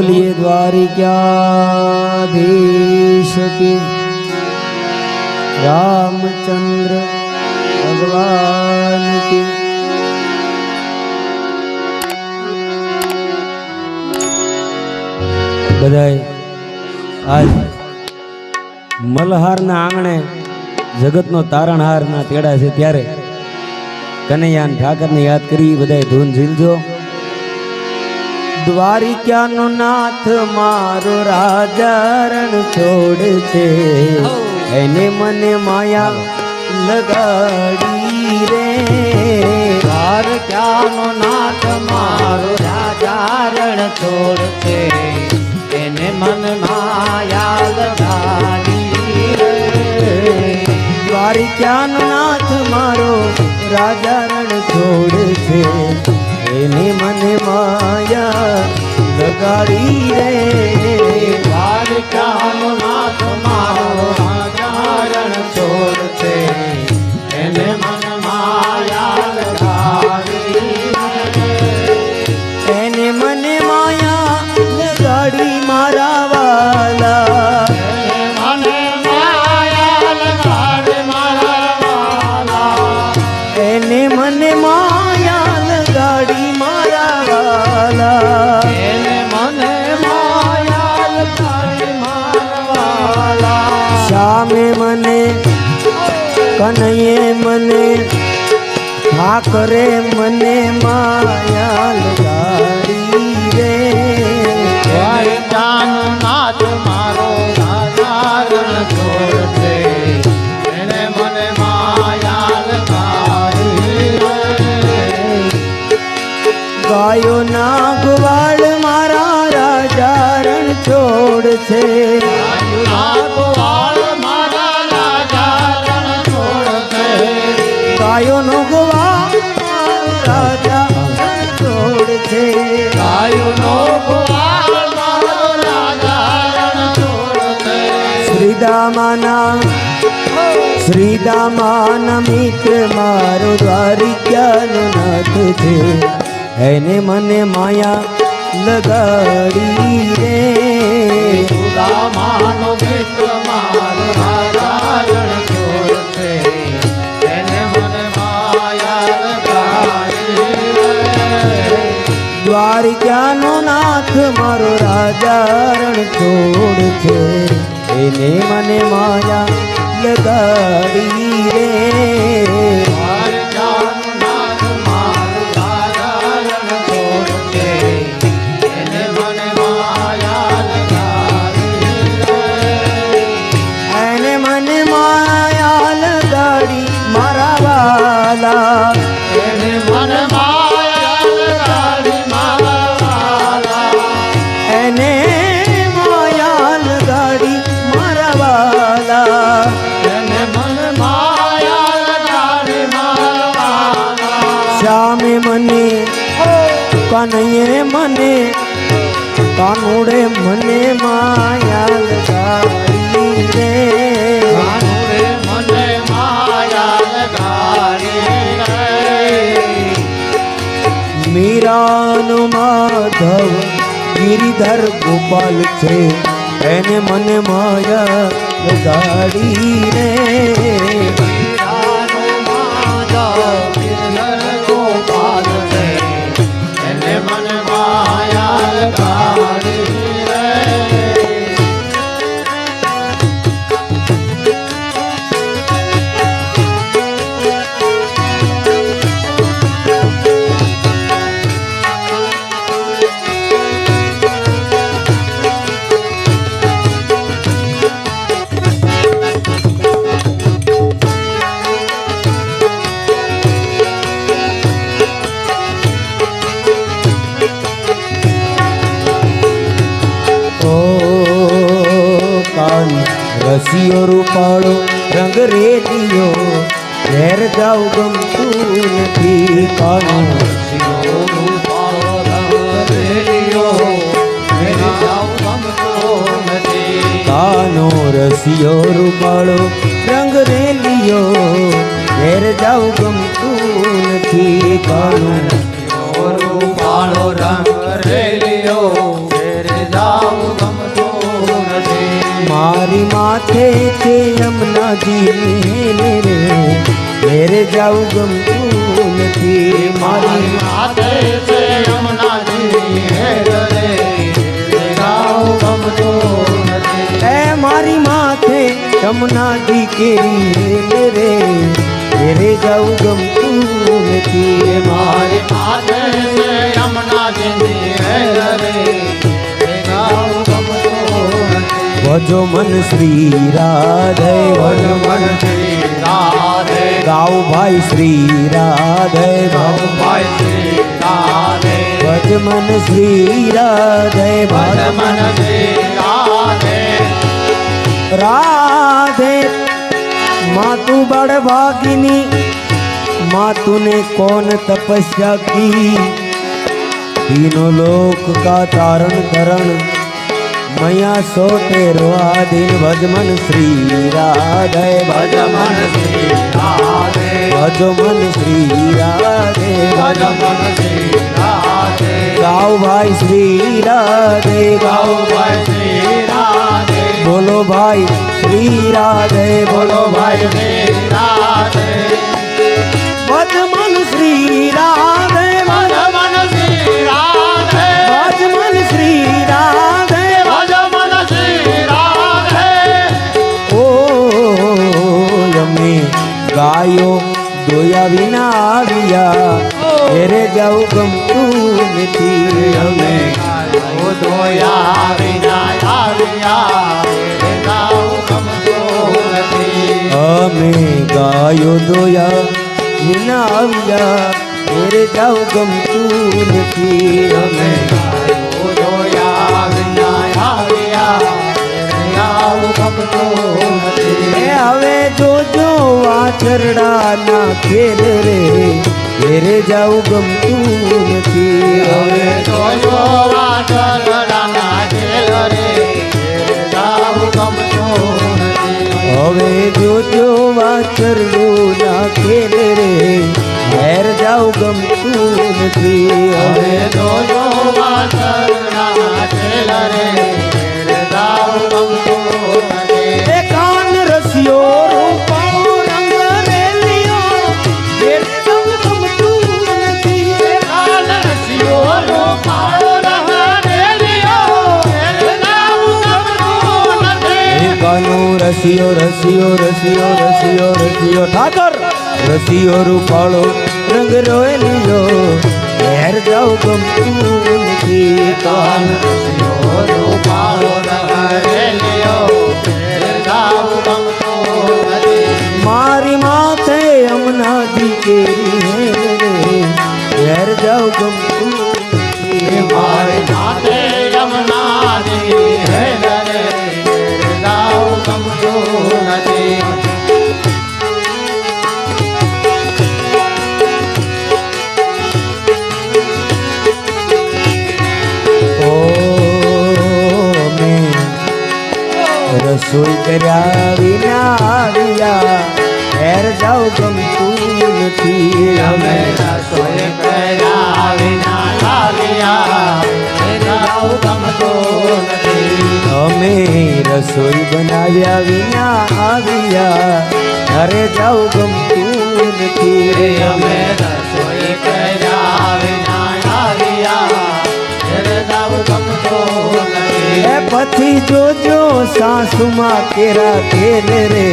बोलिए द्वारिकाधीश की रामचंद्र भगवान की। बधाई आज मल्हार ना आंगणे जगत नो तारणहार ना तेड़ा से त्यारे कन्हैया ठाकर ने याद करी बधाई धून झीलजो। द्वारिका नो नाथ मारो राजा रण छोड़ छे एने मने माया लगाड़ी रे। द्वारिका नो नाथ मारो राजा रण छोड़ छे एने मन माया लगाड़ी रे। द्वारिका नो नाथ मारो राजा रण छोड़ छे एने मन माया लगाड़ी रे। द्वारिका नो नाथ मारो राजा रण छोड़ छे एने मन माया लगाड़ी रे। एने मन माया लगाड़ी मारा वाला एने मन माया लगाड़ी मारा वाला एने मन माया लगाड़ी मारा वाला। श्यामे मने कन्हैये मने ठाकरे मने माया लगाड़ी रे। द्वारिका नो नाथ मारो राजा रण छोड़ छे एने मन माया लगाड़ी रे। गायो ना ग्वाल मारा राजा रण छोड़ छे गायो नो ग्वाल राजा रण छोड़ छे। श्रीदामाना मित्र मारो द्वारिका नो नाथ छे एने मने माया लगाड़ी रे। सुदामानो मित्र मारो राजा रण छोड़ छे एने मन माया लगाड़ी रे। द्वारिका नो नाथ मारो राजा रण छोड़ छे एने मने माया लगाड़ी रे। द्वारिका नो नाथ मारो राजा रण छोड़ छे एने मन माया लगाड़ी रे। एने मने माया लगाड़ी मारा वाला एने मन माया लगाड़ी मारा वाला। एने माया लगाड़ी मारा वाला एने मन माया लगाड़ी मारा वाला। श्यामे मने कन्हैये मने कानूड़े मने माया लगाड़ी रे। कानूरे मने माया लगाड़ी रे। मीरानु माधव गिरिधर गोपाल छे एने मने माया लगाड़ी रे। मीरानो माधव गिरधर गोपाल छे एने मन माया लगाड़ी रे। રસિયો રૂપાળો રંગ રેલિયો ઘેર જાઉં ગમતું નથી કાનો રસિયો રૂપાળો રંગ રેલિયો ઘેર જાઉં ગમતું નથી કાનો રસિયો રૂપાળો રંગ રેલિયો ઘેર જાઉં ગમતું નથી કાનો રૂપાળો રંગ રેલિયો ઘેર જાઉં ગમતું નથી. મારી માથે છે યમુનાજી રે ઘેરે જાઉં ગમતું નથી. મારી માથે છે યમુનાજી હેરે જાઉં ગમતું નથી. એ મારી માથે યમુનાજી કેરી રે ઘેરે જાઉં ગમતું નથી. મારી માથે છે યમુનાજી હેરે જાઉં ગમતું નથી. ભજો મન શ્રી રાધે ભજ મન શ્રી રાધે ગાઉ ભાઈ શ્રી રાધે ભાઈ શ્રી રાધે ભજ મન શ્રી રાધે ભજ મન શ્રી રાધે राधे माँ तू बड़ भागिनी माँ तूने कौन तपस्या की तीनों लोक का तारण करण मैया सो तेरो आधीन भजमन श्री राधे ભજ મન શ્રી રાધે भज मन श्री राधे ભજ મન શ્રી રાધે गाओ भाई श्री राधे ગાઉ ભાઈ શ્રી રાધે बोलो भाई श्री राधे બોલો ભાઈ શ્રી રાધે भज मन श्री राधे ભજ મન શ્રી રાધે भज मन श्री राधे ભજ મન શ્રી રાધે ओ यमे गायो दोया विना आविया तेरे जाऊ गमતું નથી અમે ગાયો દોયા વિના આવ્યા ગાઉં ગમતું નથી. અમે ગાયો દોયા વિના આવ્યા તેરે જાઉં ગમતું નથી. અમે ગાયો દોયા વિના આવ્યા ગાઉં ગમતું નથી. એ હવે જોજો વાછરડા ના ખેલ રે તેરે જાઉં ગમતું નથી. હવે જોજો વાછરડાના ખેલ રે ગાઉં ગમતું નથી. હવે જોજો વાછરડું ના ખેલ રે ઘેર જાઉં ગમતું નથી. હવે જોજો વાછરડાના ખેલ રે ગાઉં ગમતું નથી. એ કાન રસિયો રૂપાળો રંગ રેલિયો ઘેર જાઉં ગમતું નથી. કાન રસિયો કાળો રંગ રેલિયો ગાઉં ગમતું નથી. કાનો રસિયો રસિયો રસિયો રસિયો રસિયો ઠાકર રસિયો રૂપાળો રંગ રોયલિયો ઘેર જાઉં ગમતું નથી. કાન રસિયો કાળો રંગ રેલિયો ગાઉં ગમતું નથી. મારી માથે યમુનાજી કેરી રે ઘેર જાઉં ગમતું નથી. મારી માથે યમુનાજી હેરે ગાઉં ગમતું નથી. ઓ મેં રસોઈ કર્યા વિના આવ્યા ઘેર જાઉં ગમતું નથી. અમે રસોઈ કર્યા વિના આવ્યા ગાઉં ગમતું નથી. અમે રસોઈ બનાવ્યા વિના આવ્યા ઘરે જાઉં ગમતું નથી. અમે રસોઈ કર્યા વિના આવ્યા ગાઉં ગમતું નથી. એ પછી જોજો સાસુમાં કેરા ખેલ રે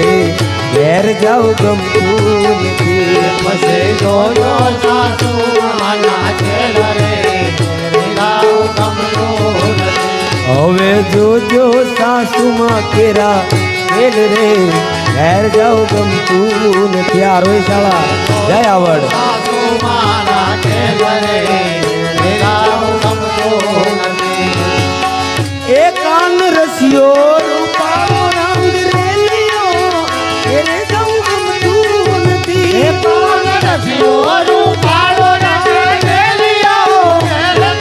ઘેર જાઉં ગમતું નથી. પછી જોજો સાસુ માના ખેલ રે ગાઉં ગમતું નથી. હવે જોજો સાસુમાં કેરા ખેલ રે ઘેર જાઉં ગમતું નથી. આ રોયશાળા જય આવડ સાસુ માના ખેલ રે ગાઉં ગમતું નથી. એ કાન રસિયો રૂપાળો રંગ રેલિયો ઘેરે જાઉં ગમતું નથી. કાન રસિયો રૂપાળો રંગ રેલિયો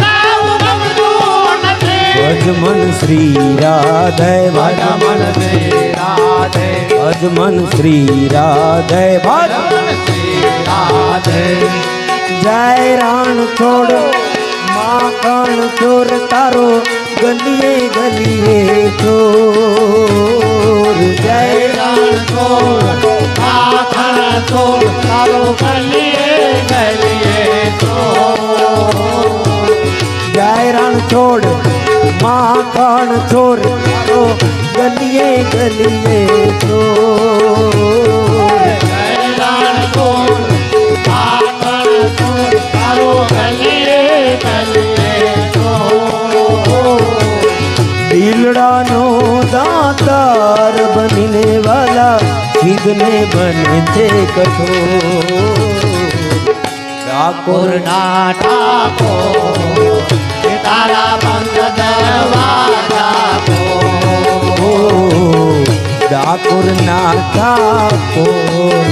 ગાઉં ગમતું નથી. ભજ મન શ્રી રાધે ભજ મન શ્રી રાધે ભજ મન શ્રી રાધે ભજ મન શ્રી રાધે જય રાણ છોડ માખણ ચોર તારો ગલીએ ગલીએ ચોર જય રણ છોડ માખણ છોડ તારો ગલીએ ગલીએ છોડ જય રણ છોડ માખણ ચોર તારો ગલીએ ગલીએ ચોર રણ છોડ માખણ છોડ તારો ગલીએ ગલીએ છોડ દિલડાનો દાતાર બનીને વાલા સિદ્ધને બને છે કઠોર ઠાકોર ના ઠાકોર એ તારા બંધ દરવાજા ડાકોર ના ઠાકોર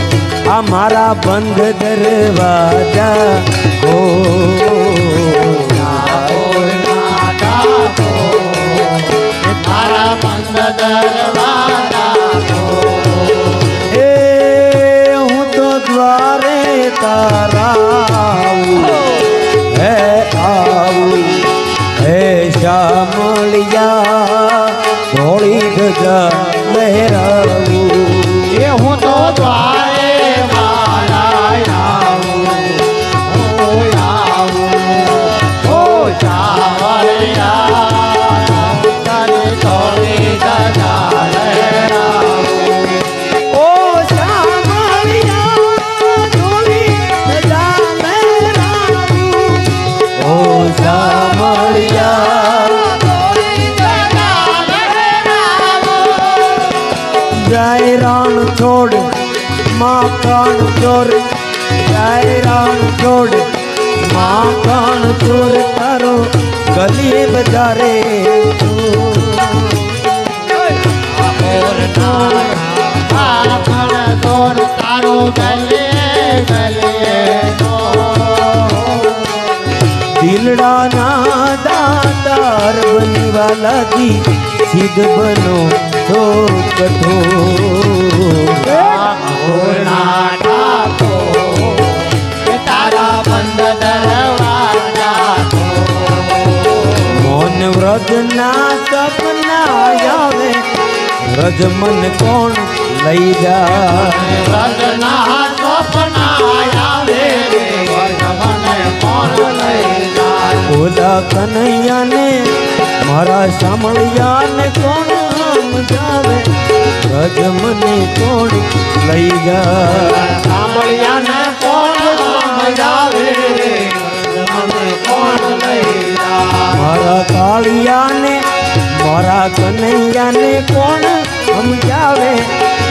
આ મારા બંધ દરવાજા ઓ ઠાકોર ના ઠાકોર એ તારા બંધ દરવાજા એ હું તો દ્વારે તારા હે આવું હે શ્યામળિયા ધોળી ધજા લહેરાવું એ હું તો દ્વારે મારા આવું ઓ ચાવડિયા તને થોડી દજા લહેરાવું ઓ શ્યામળિયા ધોળી ધજા લહેરાવું ઓ શ્યામળિયા જય રણ છોડ માખણ ચોર જય રણ છોડ માખણ ચોર તારો ગલીએ બજારે તારો ગલીએ ગલીએ દિલડાના દાતાર બની વાલાજી સિદ્ધ બનો તો કઠોર તારા બંધ દરવાજા મોન વ્રજના સપના આવે વ્રજ મન કોણ લઈ જાય રજના સપના આવે મને કોણ લઈ જાય ઓલા કનૈયાને મારા સામળિયાને કોણ સમજાવે વ્રજ મને કોણ લઈ જાય સાંભળ્યાને કોણ સમજાવે મને કોણ લઈ જાય મારા કાળિયાને મારા કનૈયાને કોણ સમજાવે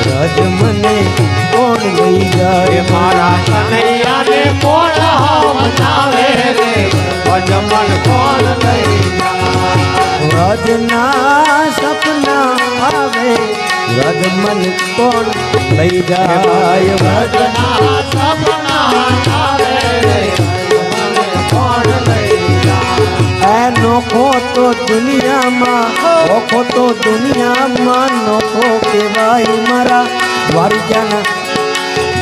વ્રજ મને કોણ લઈ જાય મારા કનૈયાને કોણ સમજાવે રે ભજમન કોણ લઈ જાય વ્રજના સપના આવે વ્રજ મન કોણ લઈ જાય વ્રજ રજના સપના આવે રે ભજમન કોણ લઈ જાય એ નોખો તો દુનિયામાં ઓખો તો દુનિયામાં નોખો કેવાય મારા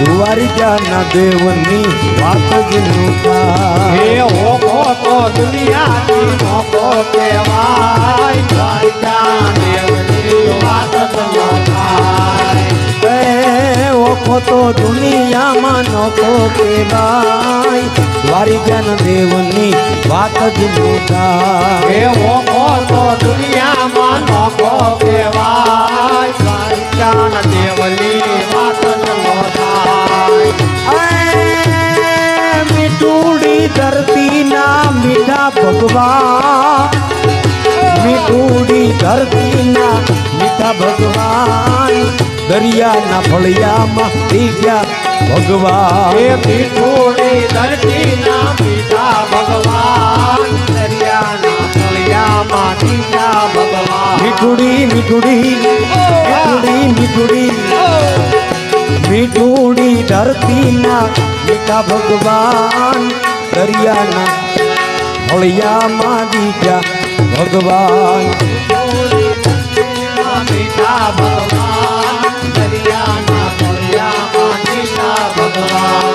દ્વારિકાના દેવની વાત જ નુકા હે ઓખો તો દુનિયાની મોકો કહેવાય દ્વારકા દેવની વાત તો થાય ઓખો તો દુનિયામાં નોખો કેવાય દ્વારિકાના દેવની વાત જ નુકા હે ઓખો તો દુનિયામાં મોકો કહેવાય દ્વારકા દેવની વાત તો થાય મીઠુડી ધરતીના મીઠા ભગવાન મીઠુડી ધરતીના મીઠા ભગવાન દરિયાના ફળિયામાં દીખ્યા ભગવાન હે મીઠુડી ધરતીના મીઠા ભગવાન દરિયાના તળિયામાં દીઠા ભગવાન મીઠુડી મીઠુડી મીઠુડી મીઠુડી મીઠુડી ધરતીના મીઠા ભગવાન દરિયાના ફળિયામાં દીખ્યા ભગવાન મીઠા ભગવાન દરિયાના તળિયામાં દીઠા ભગવાન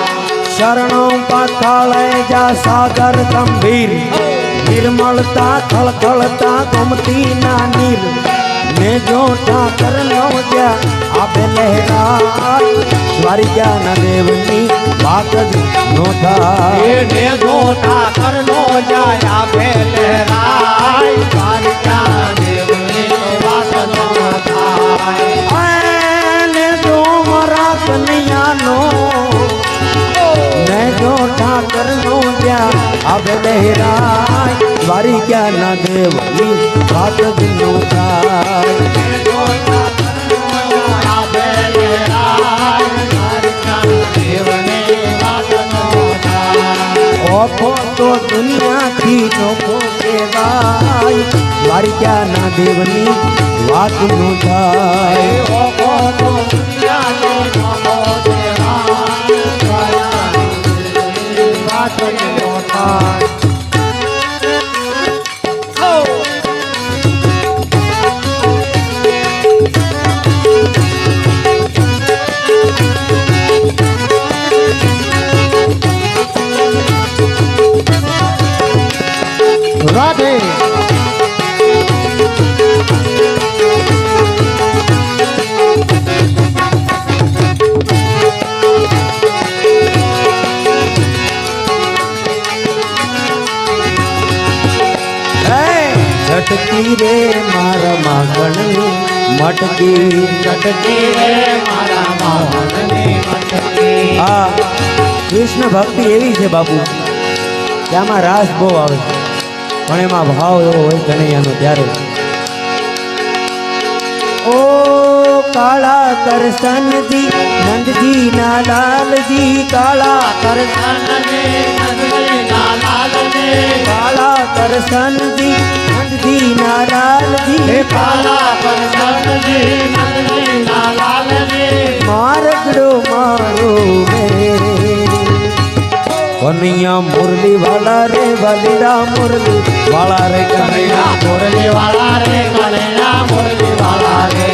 શરણો પાતાળે જા સાગર ગંભીર નિર્મળતા ખળખળતા ગોમતી ના નીર ને જો ઠાકર નો જ્યાં આપે લહેરાય દ્વારિકા ના દેવની વાત જ નો થાય એને જોતા કરનો જાય આપે લહેરાય દ્વારિકા દેવની વાત નો થાય ને જો મારા કનૈયાનો ને જો ઠાકર નો જ્યાં આપે લહેરાય દ્વારિકા ના દેવની વાત જ નો થાય ઓખો તો દુનિયાથી નોખો કહેવાય દ્વારિકા ના દેવની વાત નો થાય રાધે झटकी रे मारा मागणनी मटकी ચટકી રે મારા મોહનની મટકી આ કૃષ્ણ ભક્તિ એવી છે બાપુ કે આમાં રાસ બહુ આવે છે પણ એમાં ભાવ એવો હોય કનૈયાનો ત્યારે ઓ કાળા કરસનજી નંદજી ના લાલજી કાળા કાળા કરસનજી નંદજી ના લાલજી મારગડો મારો મેરે કનૈયા મુરલી વાલા રે વાલીડા મુરલી વાલા રે કનૈયા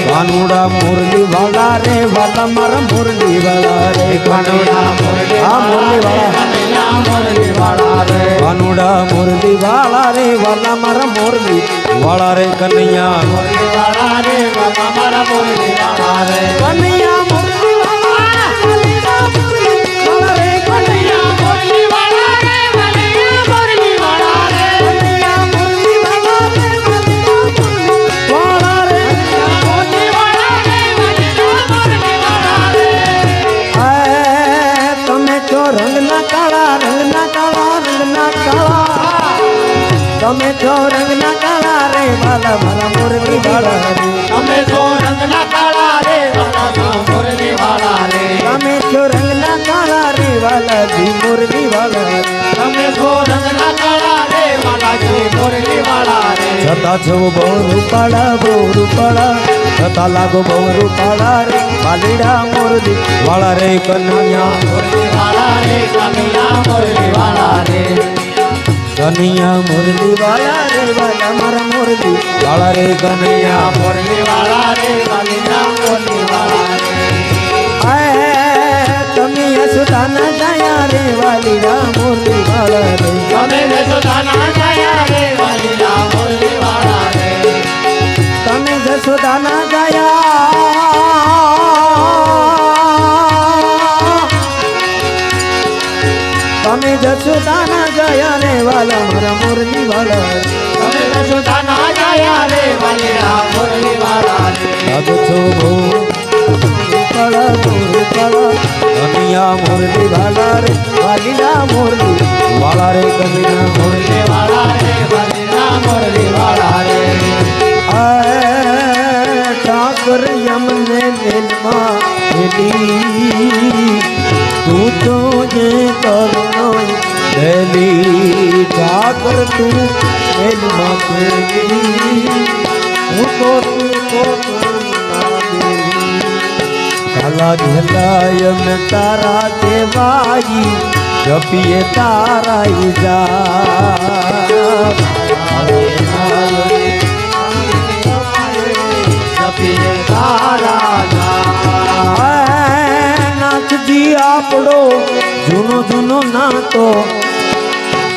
કાનુડા મુરલી વાલા રે વાલા મારા મુરલી વાલા રે કાનુડા મુરલી વાલા કાનુડા મુરલી વાલા રે વાલા મારા મુરલી વાલા રે કનૈયા કનૈયા મુરલી વાલા કનૈયા મુરલી વાલા રે કનૈયા મુરલી વાલા રે કનૈયા મુરલી વાલા રે કનૈયા મુરલી વાલા રે વાલા રે મુરલી વાલા રે મુરલી વાલા રે તમે તો રંગના કાળા તમે તો રંગના કાળા રે વાલા મારા મુરલી વાલા રે તમે તો રંગના કાળા રે વાલા મુરલી વાલા રે તમે તો રંગના કાળા રે વાલા જી મુરલી વાલા રે તમે તો રંગના કાળા રે વાલા જી મુરલી વાલા રે છતાં છો બહુ રૂપાળા છતાં લાગો બહુ રૂપાળા રે વાલીડા મુરલી વાલા રે કનૈયા મુરલી વાલા રે કનૈયા મુરલી વાલા રે કનૈયા મુરલી વાલા રે વાલા મારા મુરલી વાલા રે કનૈયા મુરલી વાલા રે કનૈયા મુરલી વાલા રે તમે યશોદાના જાયા રે વાલીડા મુરલી વાલા રે તમે યશોદાના જાયા રે વાલીડા મુરલી વાલા રે તમે યશોદાના જાયા તમે જશોદાના જયા રે વાલા મારા મુરલી વાલા તમે યશોદાના જાયા રે વાલીડા મુરલી વાલા રે લાગો છો બહુ કનૈયા મુરલી વાલા રે વાલીડા મુરલી વાલા રે કનૈયા મુરલી વાલા રે વાલીડા મુરલી વાલા રે ઠાકર યમને દિલમાં તું તો જે કરુણો દેલી ઠાકર તું દિલમાં હું તો કાલા ઝલાય મેં તારા દેવાઈ જપીએ તારા નાથજી આપણો જૂનો નાતો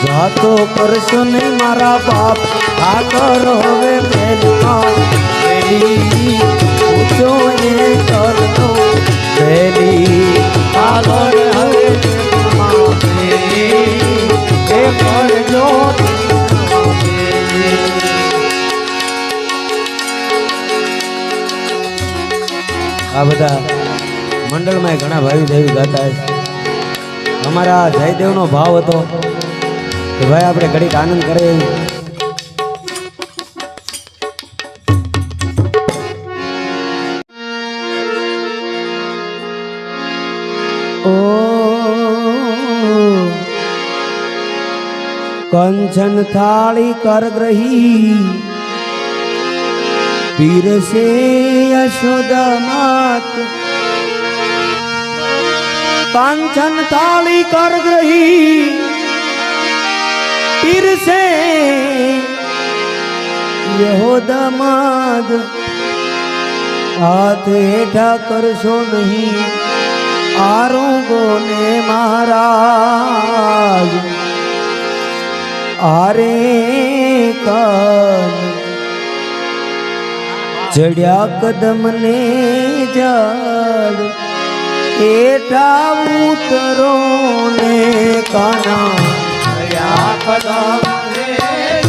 જાતો કરશો નહીં મારા બાપ આ કરો હવે પેલી પૂછો એ કરતો પેલી આગળ હવે એ કરજો આ બધા મંડળમાં ઘણા ભાઈ દેવી ગાતા છે. અમારા જયદેવનો ભાવ હતો કે ભાઈ આપણે ઘડીક આનંદ કરે. ઓ કંચન થાળી કરગ્રહી પીરસે યશોદા માત કાંચન થાળી કરગ્રહી પીરસે યશોદા માત હાથ હેઠા કરશો નહીં આરોગો ને મહારાજ આરે કન ચડ્યા કદમ ને જડ એઠા ઉતરો ને કાના કદમ ને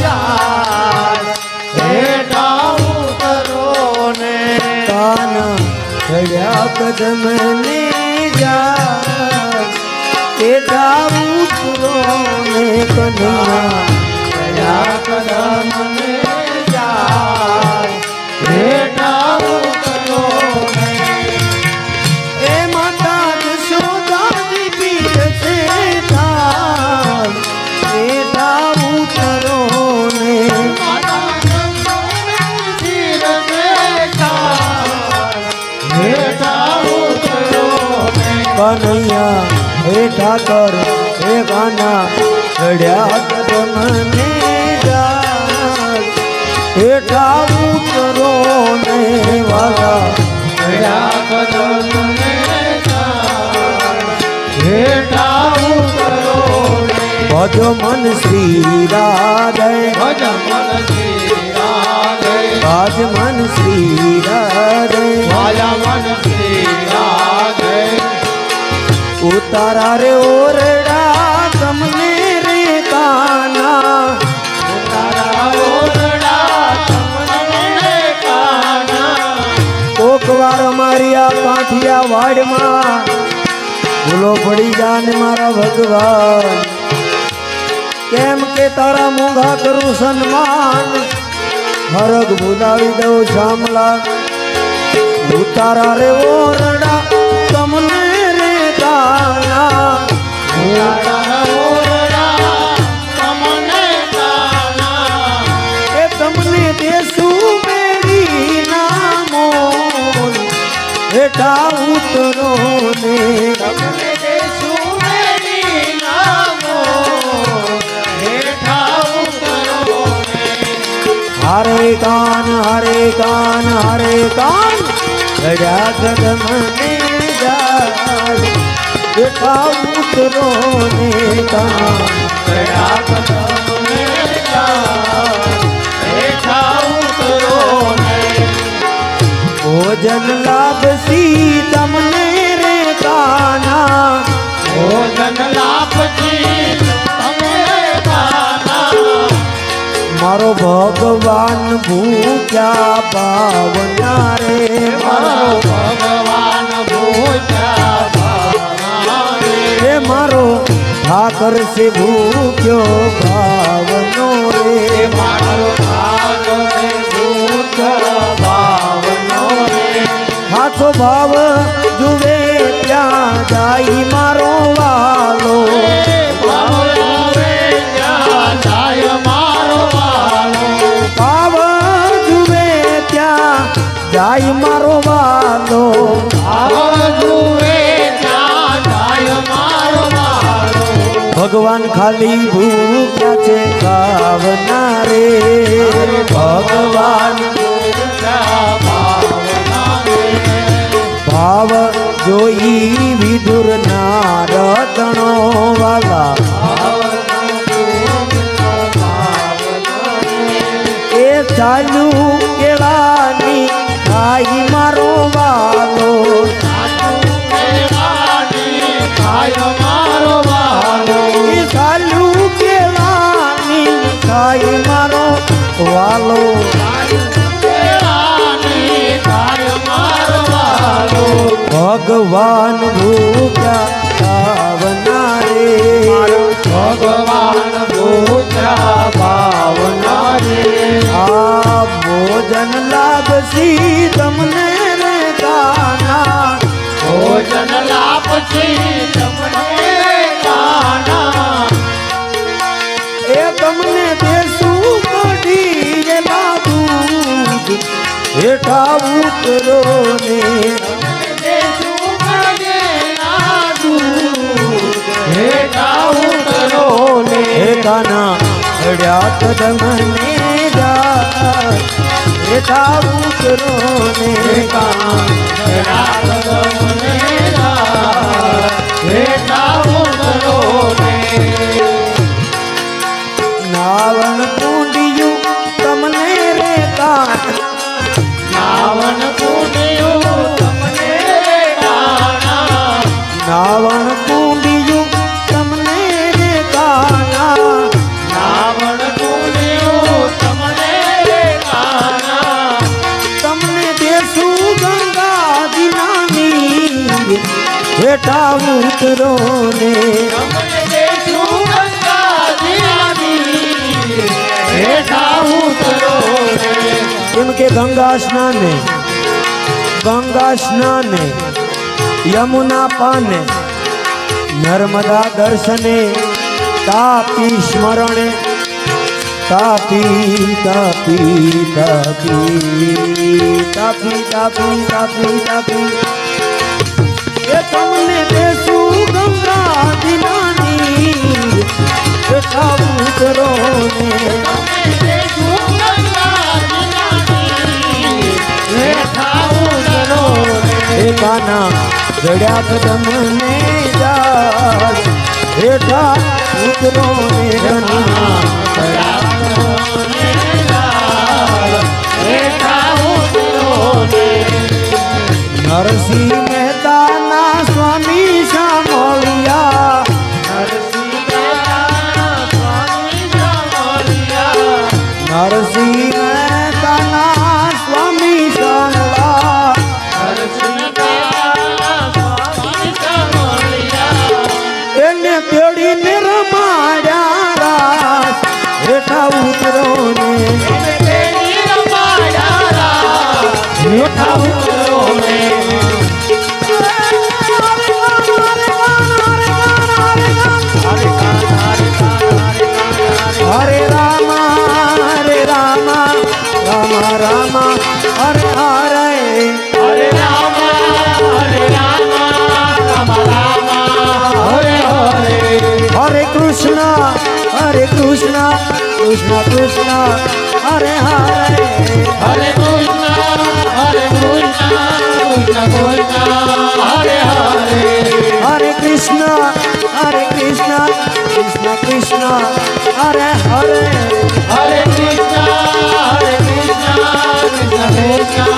જાય હેઠા ઉતરો ને કાના ચડ્યા કદમ ને જડ એઠા ઉતરો ને કનૈયા કદમ ને જાય હેઠા ઉતરો ને એ માતા જશોદાજી પીરસે થાળ એઠા ઉતરો ને કનૈયા હેઠા કર હે ગાના ચડ્યા કદમ ને જાળ હેઠા ઉતરો ને વાલા કદમ ને જાય હેઠા ઉતરો ને ભજ મન શ્રી રાધે ભજ મન શ્રી રાધે ભજ મન શ્રી રાધે ભજ મન શ્રી રાધે ઉતારા રે ઓરડા તમને રે કાના તારા ઓરડા તમને કાના કોક વાર મારી આ કાંઠિયા વાડમાં ભૂલો પડી જાને મારા ભગવાન કેમ કે તારા મોંઘા કરું સન્માન હરગ ભૂલાવી દઉં શામલા ઉતારા રે ઓરડા તમને રે કાના તારા ઓરડા તમને કાના એ તમને દેશું મેરી નામો હેઠા ઉતરો ને તમને દેશું મેરી નામો હેઠા ઉતરો ને હરે કાન હરે કાન હરે કાન ચડ્યા કદમ ને જાળ હેઠા ઉતરો ને કાન ચડ્યા કદમ ને જાય હેઠા ઉતરો ને ભોજન લાભસી તમને રે કાના ભોજન લાભજી તમને કાના મારો ભગવાન ભૂખ્યા પાવના રે મારો ભગવાન ભૂખ્યા ભાવના હે મારો ઠાકર છે ભૂખ્યો ભાવનો રે મારો ભાગ રે ભૂખ્યા ભાવનો રે હાથો ભાવ જુએ ત્યાં જાય મારો વાલો ભાવ જુએ ત્યાં જાય મારો વાલો ભગવાન ખાલી ભૂખ્યા છે ભાવના રે ભગવાન ભાવ જોઈ વિદુર ના રતણો વાલા ચાલ્યું કેળાની ખાઈ મારો વાલો એ ચાલ્યું કેળાની ખાઈ મારો વાલો ભગવાન ભૂખ્યા ભાવના રે ભગવાન ભૂખ્યા ભાવના રે આ ભોજન લાગશી તમને રે કાના ભોજન લાપસી તમને કાના એ તમને દેશું કઢી લાગુ હેઠા ઉતરો ને હે કાના હડ્યા કદમને જા હેઠા ઉતરો ને નાવણ કુંડિયું તમને રે કાના નાવણ કુંડિયું તમને કાના નાવણ કુંડિયું તમને રે કાના નાવણ કુંડિયું તમને કાના તમને દેશું ગંગા દિનાની હેઠા ઉતરો ને તમને દેશું ગંગાજીની હેઠા ઉતરો રે કેમ કે ગંગા સ્નાને યમુના પાને નર્મદા દર્શને તાપી સ્મરણે તાપી તાપી તાપી તાપી તાપી તાપી તાપી એ તમને દેશું ગંગા દિનાની હેઠા ઉતરો ને હે કાના જડ્યા કદમને જા હેઠા ઉતરો ને ગના નરસિંહ મહેતાના સ્વામી સાંભળ્યા નરસિંહ મહેતાના સ્વામી સાંભળા એને તેડીને રમાડ્યા રાસ હેઠા ઉતરો ને હેઠા ઉતરો ને હરે રામા હરે રામા રામા રામા હરે હરે હરે રામ રામ રામ હરે હરે હરે કૃષ્ણ કૃષ્ણ કૃષ્ણ હરે હરે હરે કૃષ્ણ કૃષ્ણ કૃષ્ણ હરે હરે હરે કૃષ્ણ કૃષ્ણ કૃષ્ણ હરે હરે હરે કૃષ્ણ કૃષ્ણ કૃષ્ણ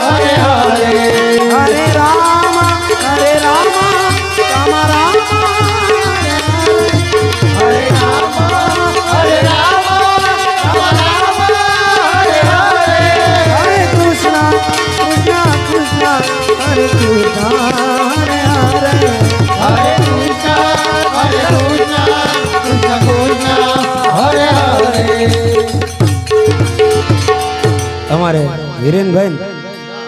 હરે હરે હરે રામ રામ રામ હરે રામ હરે રામ રામ હરે હરે હરે કૃષ્ણ કૃષ્ણ હરે કૃષ્ણ હરે હરે હરે કૃષ્ણ કૃષ્ણ કૃષ્ણ હરે હરે તમારે હિરેનભાઈ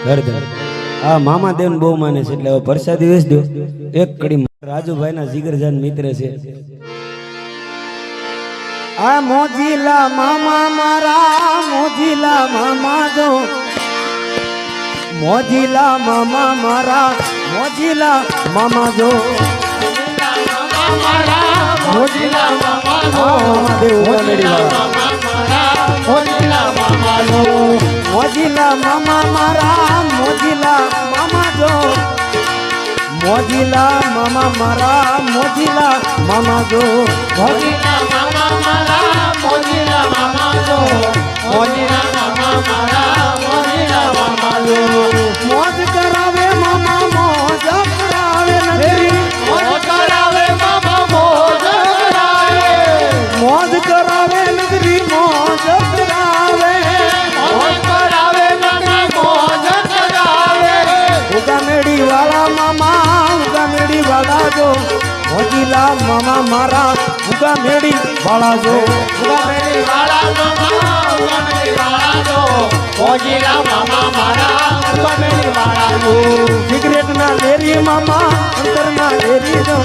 ઘર દર આ મામા દેવ બહુ માને છે એટલે હવે પ્રસાદી વેચ દો એક કડી રાજુભાઈ ના જીગરજાન મિત્ર છે આ મોજીલા મામા મારા મોજીલા મામા જો મોજીલા મામા મારા મોજીલા મામા જો મોજીલા મામા મામા દેવ ઉડામેડી વાળા મોજીલા મામા મારા મોજીલા મામા જો મોજીલા મામા મારા મોજીલા મામા જો મોજીલા મામા મારા મોજીલા મામા જો મોજીલા મામા મારા મોજીલા મામા જો મોજ કરાવે મામા મોજ કરાવે નગરી મોજ કરાવે મામા મોજ કરાવે મોજ કરાવે નગરી મોજ કરાવે મોજ કરાવે નગરી મોજ કરાવે ઉગામેડી વાળા મામા ઉગામેડી વાળા જો મોજીલા મામા મારા ઉગામેડી વાળા જો ઉગામેડી વાળા મામા ઉગામેડી વાળા જો મોજીલા મામા મારા ઉગામેડી વાળા જો સિગરેટ ના લેરી મામા અંતર ના લેરી જો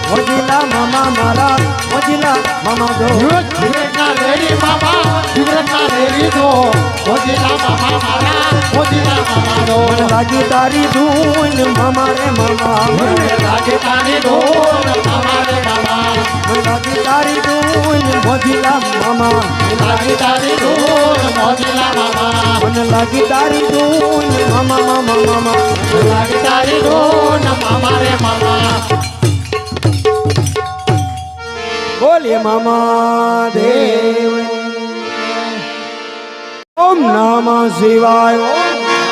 મોજીલા મામા મારા મોજીલા મામા જો સિગરેટના લેડી મામા સિગરેટના લેડી જો મોજીલા મામા મારા મોજીલા મામા જો મને લાગી તારી ધૂન મામા રે મામા મને લાગે તારી ધૂન મામા રે મામા મને લાગી તારી ધૂન મોજીલા મામા લાગે તારી ધૂન મોજીલા મામા મને લાગી તારી ધૂન મામા મામા મામા લાગે તારી ધૂન મામા રે મામા બોલે મામા દેવ ઓમ નમઃ શિવાય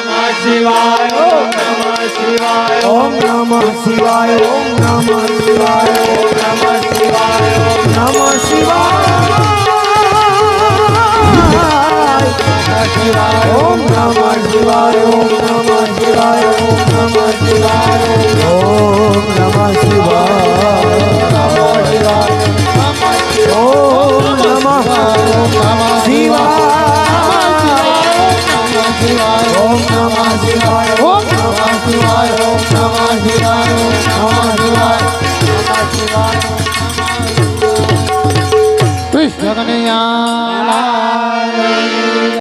નમઃ શિવાય ઓમ નમઃ શિવાય ઓમ નમઃ શિવાય ઓમ નમઃ શિવાય ઓમ નમઃ શિવાય ઓમ નમઃ શિવાય નમઃ શિવાય ઓમ નમઃ શિવાય ઓમ નમઃ શિવાય